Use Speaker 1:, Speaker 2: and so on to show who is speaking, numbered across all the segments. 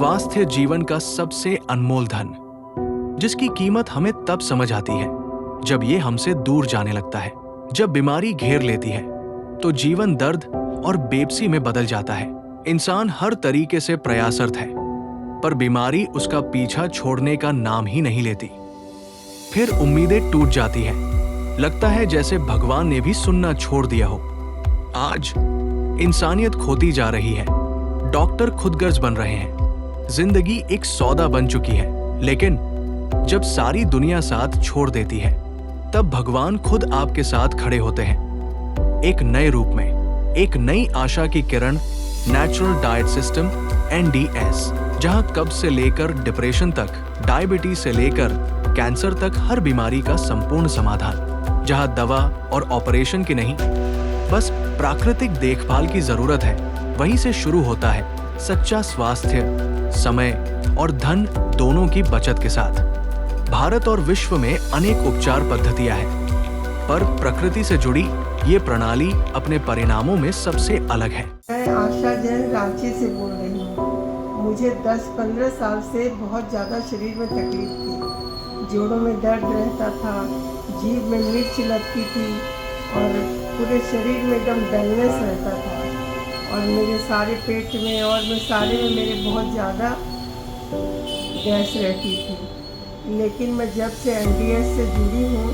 Speaker 1: स्वास्थ्य जीवन का सबसे अनमोल धन, जिसकी कीमत हमें तब समझ आती है जब ये हमसे दूर जाने लगता है। जब बीमारी घेर लेती है तो जीवन दर्द और बेबसी में बदल जाता है। इंसान हर तरीके से प्रयासरत है, पर बीमारी उसका पीछा छोड़ने का नाम ही नहीं लेती। फिर उम्मीदें टूट जाती हैं, लगता है जैसे भगवान ने भी सुनना छोड़ दिया हो। आज इंसानियत खोती जा रही है, डॉक्टर खुदगर्ज बन रहे हैं, जिंदगी एक सौदा बन चुकी है। लेकिन जब सारी दुनिया साथ छोड़ देती है, तब भगवान खुद आपके साथ खड़े होते हैं, एक नए रूप में, एक नई आशा की किरण। नेचुरल डाइट सिस्टम NDS, जहां कब्ज से लेकर डिप्रेशन तक, डायबिटीज से लेकर कैंसर तक हर बीमारी का संपूर्ण समाधान। जहां दवा और ऑपरेशन की नहीं, बस प्राकृतिक देखभाल की जरूरत है, वहीं से शुरू होता है सच्चा स्वास्थ्य, समय और धन दोनों की बचत के साथ। भारत और विश्व में अनेक उपचार पद्धतियां हैं, पर प्रकृति से जुड़ी ये प्रणाली अपने परिणामों में सबसे अलग है।
Speaker 2: मैं आशा जैन रांची से बोल रही हूँ। मुझे 10-15 साल से बहुत ज़्यादा शरीर में तकलीफ थी, जोड़ों में दर्द रहता था, जीभ में मिर्च लगती थी और पूरे शरीर में एकदम डलनेस रहता था और मेरे सारे पेट में और सारे में मेरे बहुत ज़्यादा गैस रहती थी। लेकिन मैं जब से NDS से जुड़ी हूँ,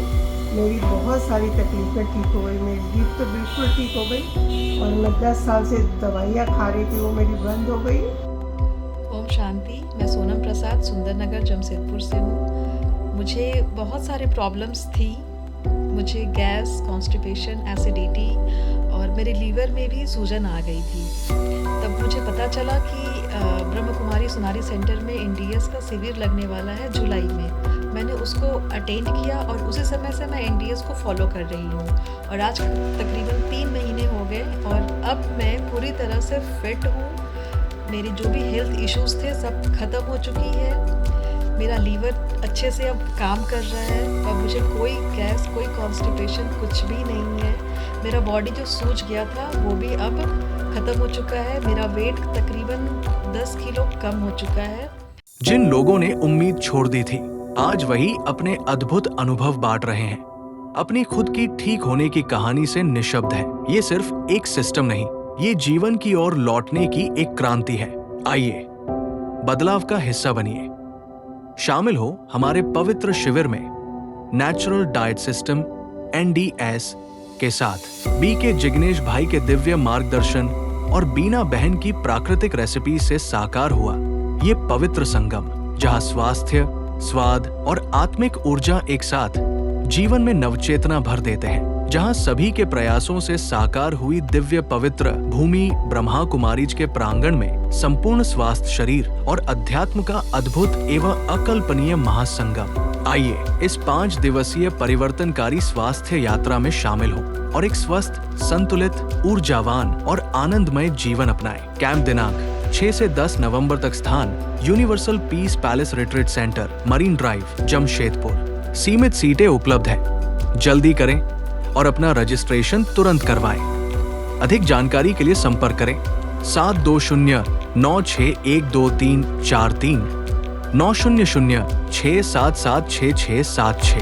Speaker 2: मेरी बहुत सारी तकलीफ़ें ठीक हो गई। मेरी जीभ तो बिल्कुल ठीक हो गई और मैं 10 साल से दवाइयाँ खा रही थी, वो मेरी बंद हो गई।
Speaker 3: ओम शांति। मैं सोनम प्रसाद सुंदरनगर जमशेदपुर से हूँ। मुझे बहुत सारे प्रॉब्लम्स थी। मुझे गैस, कॉन्स्टिपेशन, एसिडिटी और मेरे लीवर में भी सूजन आ गई थी। तब मुझे पता चला कि ब्रह्म कुमारी सोनारी सेंटर में NDS का शिविर लगने वाला है जुलाई में। मैंने उसको अटेंड किया और उसी समय से मैं NDS को फॉलो कर रही हूँ और आज तकरीबन 3 महीने हो गए और अब मैं पूरी तरह से फिट हूँ। मेरी जो भी हेल्थ इश्यूज थे सब खत्म हो चुकी है। मेरा लीवर अच्छे से अब काम कर रहा है और मुझे कोई गैस, कोई कॉन्स्टिपेशन कुछ भी नहीं है। मेरा बॉडी जो सूज गया था वो भी अब खत्म हो चुका है। मेरा वेट तकरीबन 10 किलो कम हो चुका है।
Speaker 1: जिन लोगों ने उम्मीद छोड़ दी थी, आज वही अपने अद्भुत अनुभव बांट रहे हैं। अपनी खुद की ठीक होने की कहानी से निशब्द है। ये सिर्फ एक सिस्टम नहीं, ये जीवन की ओर लौटने की एक क्रांति है। आइए, बदलाव का हिस्सा बनिए। शामिल हो हमारे पवित्र शिविर में नेचुरल डाइट सिस्टम NDS के साथ। BK जिग्नेश भाई के दिव्य मार्गदर्शन और बीना बहन की प्राकृतिक रेसिपी से साकार हुआ ये पवित्र संगम, जहां स्वास्थ्य, स्वाद और आत्मिक ऊर्जा एक साथ जीवन में नवचेतना भर देते हैं। जहां सभी के प्रयासों से साकार हुई दिव्य पवित्र भूमि ब्रह्मा कुमारीज के प्रांगण में संपूर्ण स्वास्थ्य शरीर और अध्यात्म का अद्भुत एवं अकल्पनीय महासंगम। आइए इस 5 दिवसीय परिवर्तनकारी स्वास्थ्य यात्रा में शामिल हो और एक स्वस्थ, संतुलित, ऊर्जावान और आनंदमय जीवन अपनाएं। कैंप दिनांक 6 से 10 नवंबर तक। स्थान universal peace palace retreat centre, marine drive, Jamshedpur. सीमित सीटें उपलब्ध हैं। जल्दी करें और अपना रजिस्ट्रेशन तुरंत करवाएं। अधिक जानकारी के लिए संपर्क करें 720-9612343, 900-677-6676।